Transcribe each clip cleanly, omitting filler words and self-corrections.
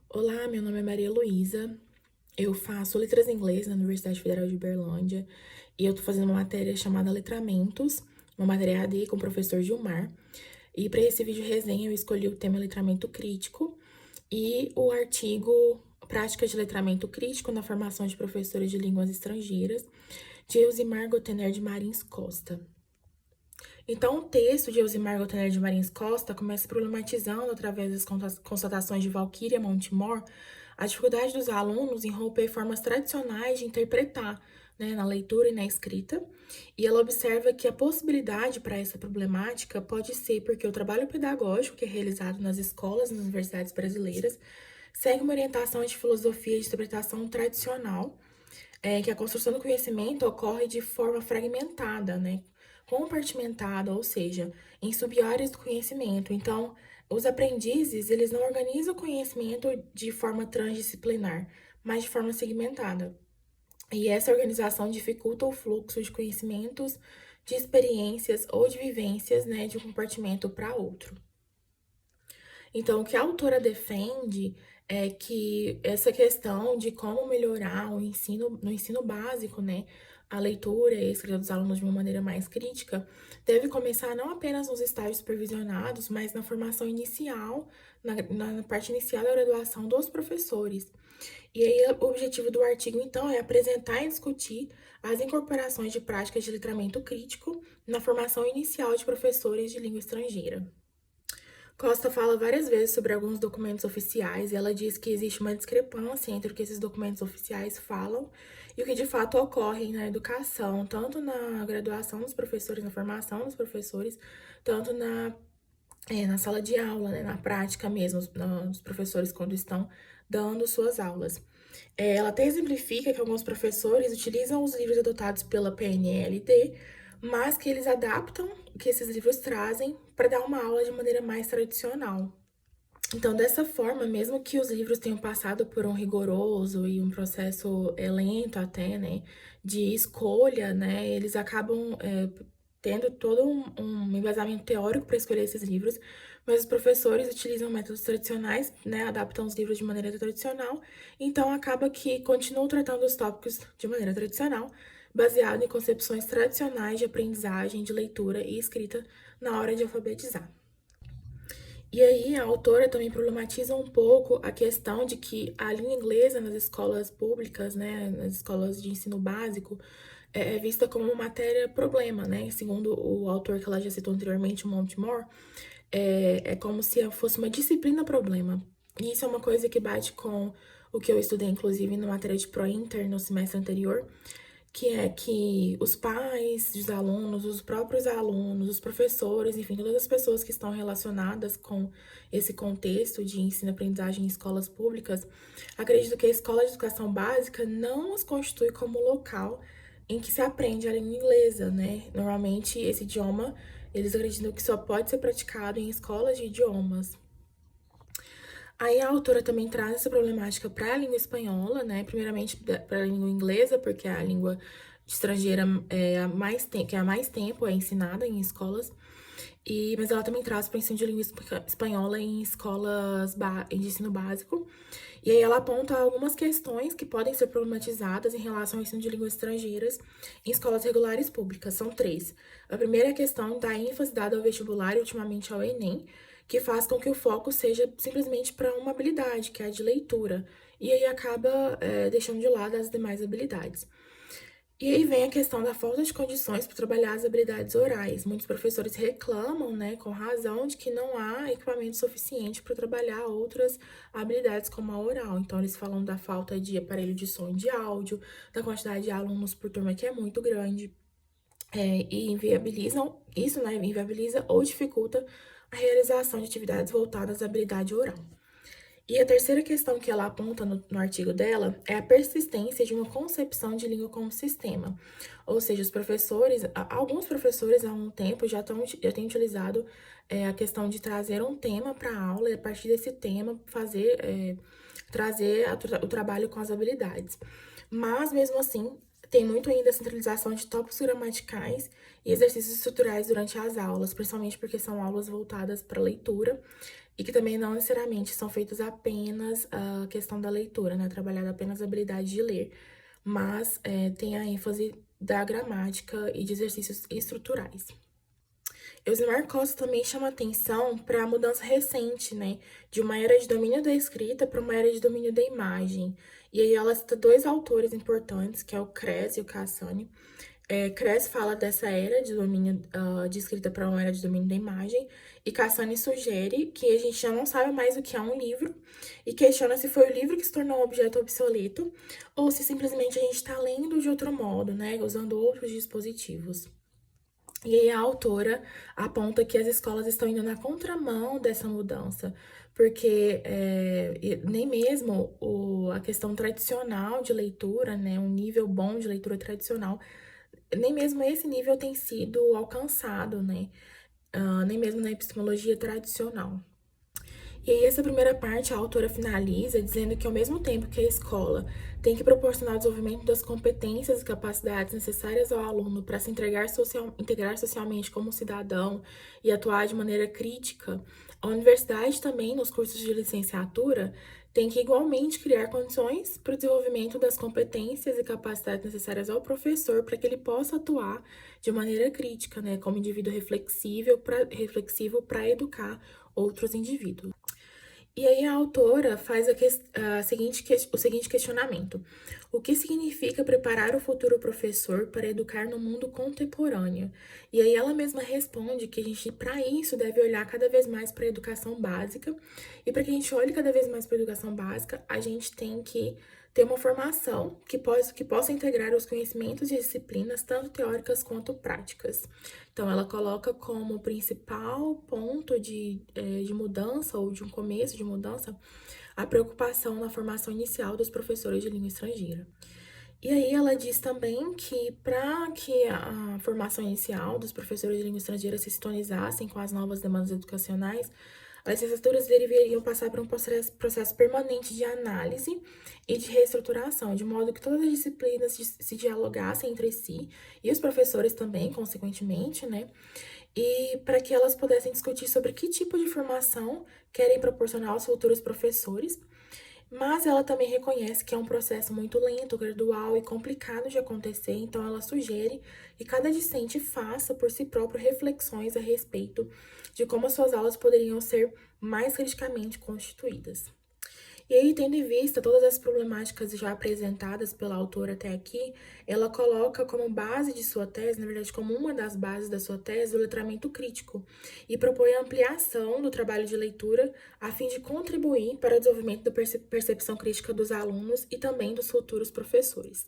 Olá, meu nome é Maria Luísa, eu faço Letras em Inglês na Universidade Federal de Uberlândia e eu tô fazendo uma matéria chamada Letramentos, uma matéria AD com o professor Gilmar. E para esse vídeo resenha eu escolhi o tema letramento crítico e o artigo Práticas de Letramento Crítico na Formação de Professores de Línguas Estrangeiras, de Elzimar Gotener de Marins Costa. Então, o texto de Elzimar Gotener de Marins Costa começa problematizando, através das constatações de Valquíria Montemor, a dificuldade dos alunos em romper formas tradicionais de interpretar, né, na leitura e na escrita, e ela observa que a possibilidade para essa problemática pode ser porque o trabalho pedagógico que é realizado nas escolas e nas universidades brasileiras segue uma orientação de filosofia de interpretação tradicional, que a construção do conhecimento ocorre de forma fragmentada, né? Compartimentada, ou seja, em sub-áreas do conhecimento. Então, os aprendizes, eles não organizam o conhecimento de forma transdisciplinar, mas de forma segmentada. E essa organização dificulta o fluxo de conhecimentos, de experiências ou de vivências, né, de um compartimento para outro. Então, o que a autora defende é que essa questão de como melhorar o ensino, no ensino básico, né, a leitura e a escrita dos alunos de uma maneira mais crítica, deve começar não apenas nos estágios supervisionados, mas na formação inicial, na parte inicial da graduação dos professores. E aí, o objetivo do artigo, então, é apresentar e discutir as incorporações de práticas de letramento crítico na formação inicial de professores de língua estrangeira. Costa fala várias vezes sobre alguns documentos oficiais e ela diz que existe uma discrepância entre o que esses documentos oficiais falam e o que de fato ocorre na educação, tanto na graduação dos professores, na formação dos professores, tanto na sala de aula, né, na prática mesmo, os professores quando estão dando suas aulas. Ela até exemplifica que alguns professores utilizam os livros adotados pela PNLD, mas que eles adaptam o que esses livros trazem para dar uma aula de maneira mais tradicional. Então, dessa forma, mesmo que os livros tenham passado por um rigoroso e um processo lento até, né, de escolha, né, eles acabam tendo todo um embasamento teórico para escolher esses livros, mas os professores utilizam métodos tradicionais, né, adaptam os livros de maneira tradicional, então acaba que continuam tratando os tópicos de maneira tradicional, baseado em concepções tradicionais de aprendizagem, de leitura e escrita na hora de alfabetizar. E aí, a autora também problematiza um pouco a questão de que a língua inglesa nas escolas públicas, né, nas escolas de ensino básico, é vista como uma matéria-problema, né? Segundo o autor que ela já citou anteriormente, o Montemore, é como se fosse uma disciplina-problema. E isso é uma coisa que bate com o que eu estudei, inclusive, na matéria de Pro-Inter no semestre anterior, que é que os pais dos alunos, os próprios alunos, os professores, enfim, todas as pessoas que estão relacionadas com esse contexto de ensino-aprendizagem em escolas públicas, acreditam que a escola de educação básica não os constitui como local em que se aprende a língua inglesa, né? Normalmente, esse idioma, eles acreditam que só pode ser praticado em escolas de idiomas. Aí a autora também traz essa problemática para a língua espanhola, né? Primeiramente para a língua inglesa, porque é a língua estrangeira que há mais tempo é ensinada em escolas. Mas ela também traz para o ensino de língua espanhola em escolas de ensino básico. E aí ela aponta algumas questões que podem ser problematizadas em relação ao ensino de línguas estrangeiras em escolas regulares públicas. São três. A primeira é a questão da ênfase dada ao vestibular e ultimamente ao Enem, que faz com que o foco seja simplesmente para uma habilidade, que é a de leitura. E aí acaba deixando de lado as demais habilidades. E aí vem a questão da falta de condições para trabalhar as habilidades orais. Muitos professores reclamam, né, com razão, de que não há equipamento suficiente para trabalhar outras habilidades como a oral. Então, eles falam da falta de aparelho de som e de áudio, da quantidade de alunos por turma que é muito grande, e inviabilizam isso, né, inviabiliza ou dificulta a realização de atividades voltadas à habilidade oral. E a terceira questão que ela aponta no artigo dela é a persistência de uma concepção de língua como sistema. Ou seja, alguns professores há um tempo já têm utilizado a questão de trazer um tema para a aula e a partir desse tema trazer o trabalho com as habilidades. Mas, mesmo assim, tem muito ainda a centralização de tópicos gramaticais e exercícios estruturais durante as aulas, principalmente porque são aulas voltadas para leitura e que também não necessariamente são feitos apenas a questão da leitura, né? Trabalhada apenas a habilidade de ler, mas tem a ênfase da gramática e de exercícios estruturais. Elzimar Costa também chama atenção para a mudança recente, né, de uma era de domínio da escrita para uma era de domínio da imagem. E aí ela cita dois autores importantes, que é o Kress e o Cassani. Kress fala dessa era de domínio de escrita para uma era de domínio da imagem, e Cassani sugere que a gente já não sabe mais o que é um livro, e questiona se foi o livro que se tornou um objeto obsoleto, ou se simplesmente a gente está lendo de outro modo, né, usando outros dispositivos. E aí a autora aponta que as escolas estão indo na contramão dessa mudança, porque nem mesmo a questão tradicional de leitura, né, um nível bom de leitura tradicional, nem mesmo esse nível tem sido alcançado, né, nem mesmo na epistemologia tradicional. E aí, essa primeira parte, a autora finaliza dizendo que, ao mesmo tempo que a escola tem que proporcionar o desenvolvimento das competências e capacidades necessárias ao aluno para se integrar socialmente como cidadão e atuar de maneira crítica, a universidade também, nos cursos de licenciatura, tem que igualmente criar condições para o desenvolvimento das competências e capacidades necessárias ao professor para que ele possa atuar de maneira crítica, né, como indivíduo reflexivo para educar outros indivíduos. E aí a autora faz o seguinte questionamento: o que significa preparar o futuro professor para educar no mundo contemporâneo? E aí ela mesma responde que a gente, para isso, deve olhar cada vez mais para a educação básica. E para que a gente olhe cada vez mais para a educação básica, a gente tem que ter uma formação que possa integrar os conhecimentos e disciplinas, tanto teóricas quanto práticas. Então, ela coloca como principal ponto de mudança ou de um começo de mudança a preocupação na formação inicial dos professores de língua estrangeira. E aí ela diz também que para que a formação inicial dos professores de língua estrangeira se sintonizassem com as novas demandas educacionais, as licenciaturas deveriam passar por um processo permanente de análise e de reestruturação, de modo que todas as disciplinas se dialogassem entre si, e os professores também, consequentemente, né? E para que elas pudessem discutir sobre que tipo de formação querem proporcionar aos futuros professores, mas ela também reconhece que é um processo muito lento, gradual e complicado de acontecer, então ela sugere que cada discente faça por si próprio reflexões a respeito de como as suas aulas poderiam ser mais criticamente constituídas. E aí, tendo em vista todas as problemáticas já apresentadas pela autora até aqui, ela coloca como base de sua tese, na verdade, como uma das bases da sua tese, o letramento crítico, e propõe a ampliação do trabalho de leitura a fim de contribuir para o desenvolvimento da percepção crítica dos alunos e também dos futuros professores.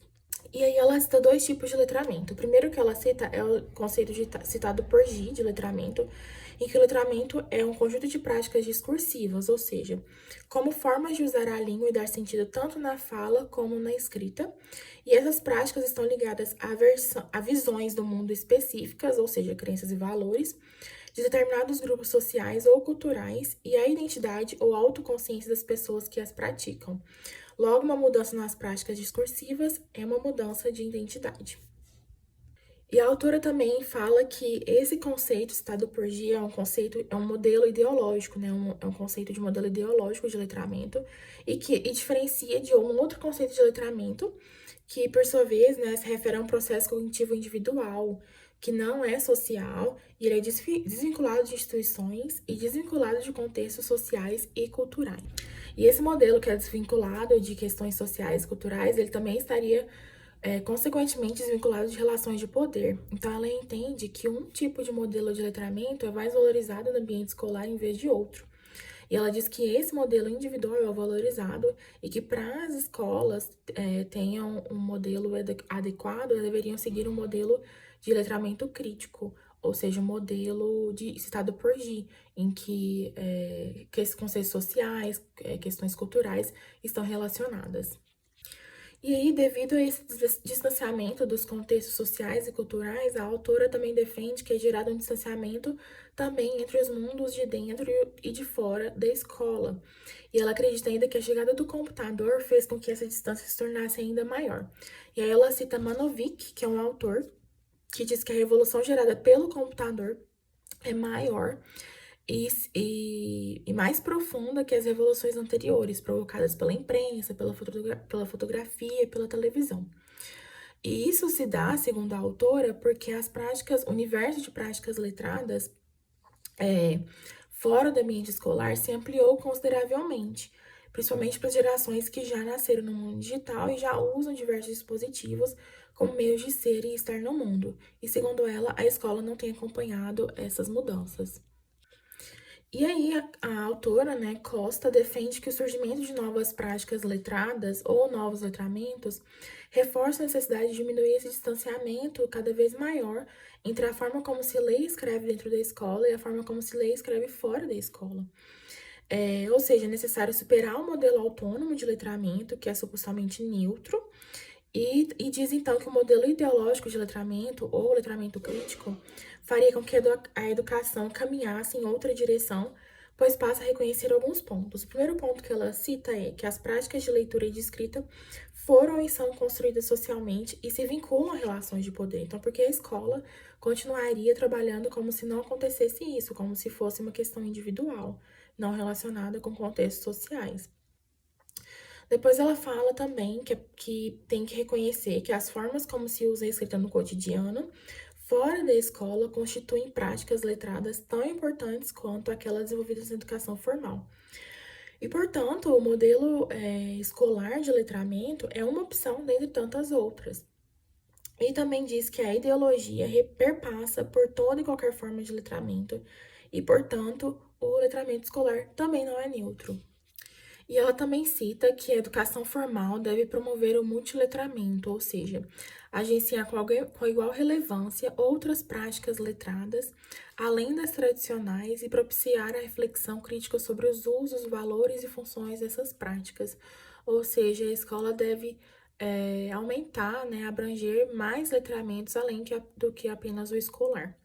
E aí ela cita dois tipos de letramento. O primeiro que ela cita é o conceito citado por G de letramento, em que o letramento é um conjunto de práticas discursivas, ou seja, como formas de usar a língua e dar sentido tanto na fala como na escrita. E essas práticas estão ligadas a visões do mundo específicas, ou seja, crenças e valores, de determinados grupos sociais ou culturais e a identidade ou autoconsciência das pessoas que as praticam. Logo, uma mudança nas práticas discursivas é uma mudança de identidade. E a autora também fala que esse conceito citado por Gia é um modelo ideológico, né? É um conceito de modelo ideológico de letramento e diferencia de um outro conceito de letramento que, por sua vez, né, se refere a um processo cognitivo individual, que não é social, e ele é desvinculado de instituições e desvinculado de contextos sociais e culturais. E esse modelo que é desvinculado de questões sociais e culturais, ele também estaria consequentemente desvinculado de relações de poder. Então, ela entende que um tipo de modelo de letramento é mais valorizado no ambiente escolar em vez de outro. E ela diz que esse modelo individual é o valorizado e que para as escolas tenham um modelo adequado, elas deveriam seguir um modelo de letramento crítico, ou seja, um modelo citado por G, em que esses conceitos sociais, questões culturais estão relacionadas. E aí, devido a esse distanciamento dos contextos sociais e culturais, a autora também defende que é gerado um distanciamento também entre os mundos de dentro e de fora da escola. E ela acredita ainda que a chegada do computador fez com que essa distância se tornasse ainda maior. E aí ela cita Manovic, que é um autor, que diz que a revolução gerada pelo computador é maior e mais profunda que as revoluções anteriores, provocadas pela imprensa, pela fotografia e pela televisão. E isso se dá, segundo a autora, porque o universo de práticas letradas fora do ambiente escolar se ampliou consideravelmente, principalmente para as gerações que já nasceram no mundo digital e já usam diversos dispositivos como meios de ser e estar no mundo. E segundo ela, a escola não tem acompanhado essas mudanças. E aí, a autora, né, Costa, defende que o surgimento de novas práticas letradas ou novos letramentos reforça a necessidade de diminuir esse distanciamento cada vez maior entre a forma como se lê e escreve dentro da escola e a forma como se lê e escreve fora da escola. Ou seja, é necessário superar o modelo autônomo de letramento, que é supostamente neutro, e diz então que o modelo ideológico de letramento ou letramento crítico faria com que a educação caminhasse em outra direção, pois passa a reconhecer alguns pontos. O primeiro ponto que ela cita é que as práticas de leitura e de escrita foram e são construídas socialmente e se vinculam a relações de poder. Então, porque a escola continuaria trabalhando como se não acontecesse isso, como se fosse uma questão individual, não relacionada com contextos sociais. Depois ela fala também que tem que reconhecer que as formas como se usa a escrita no cotidiano, fora da escola, constituem práticas letradas tão importantes quanto aquelas desenvolvidas na educação formal. E, portanto, o modelo escolar de letramento é uma opção dentre tantas outras. E também diz que a ideologia perpassa por toda e qualquer forma de letramento, e, portanto, o letramento escolar também não é neutro. E ela também cita que a educação formal deve promover o multiletramento, ou seja, agenciar com igual relevância outras práticas letradas, além das tradicionais, e propiciar a reflexão crítica sobre os usos, valores e funções dessas práticas. Ou seja, a escola deve aumentar, né, abranger mais letramentos além do que apenas o escolar.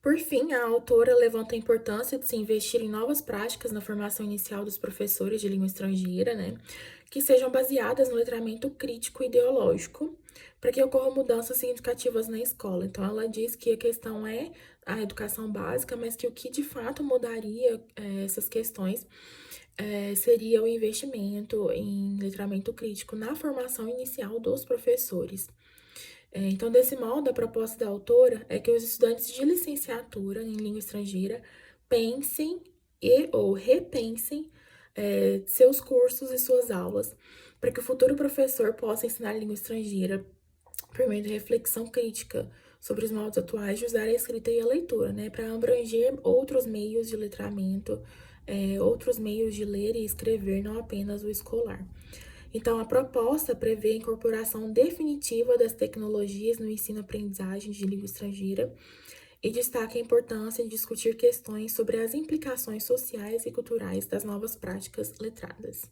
Por fim, a autora levanta a importância de se investir em novas práticas na formação inicial dos professores de língua estrangeira, né, que sejam baseadas no letramento crítico e ideológico, para que ocorram mudanças significativas na escola. Então, ela diz que a questão é a educação básica, mas que o que de fato mudaria essas questões seria o investimento em letramento crítico na formação inicial dos professores. Então, desse modo, a proposta da autora é que os estudantes de licenciatura em língua estrangeira pensem ou repensem seus cursos e suas aulas, para que o futuro professor possa ensinar língua estrangeira por meio de reflexão crítica sobre os modos atuais de usar a escrita e a leitura, né, para abranger outros meios de letramento, outros meios de ler e escrever, não apenas o escolar. Então, a proposta prevê a incorporação definitiva das tecnologias no ensino-aprendizagem de língua estrangeira e destaca a importância de discutir questões sobre as implicações sociais e culturais das novas práticas letradas.